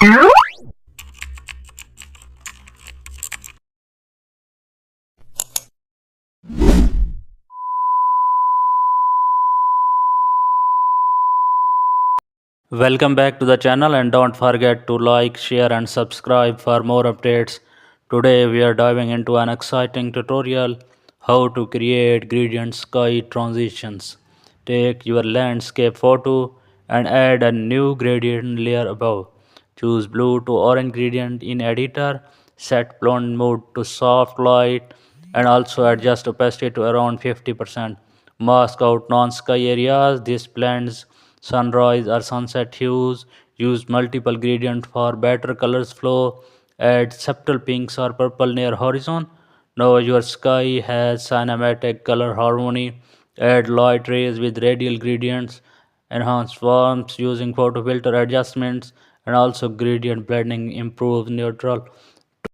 Welcome back to the channel and don't forget to like, share and subscribe for more updates. Today we are diving into an exciting tutorial how to create gradient sky transitions. Take your landscape photo and add a new gradient layer above. Choose blue to orange gradient in editor, set blend mode to soft light and also adjust opacity to around 50%. Mask out non-sky areas. This blends sunrise or sunset hues. Use multiple gradients for better colors flow. Add subtle pinks or purple near horizon. Now your sky has cinematic color harmony. Add light rays with radial gradients. Enhance warmth using photo filter adjustments and also gradient blending improves neutral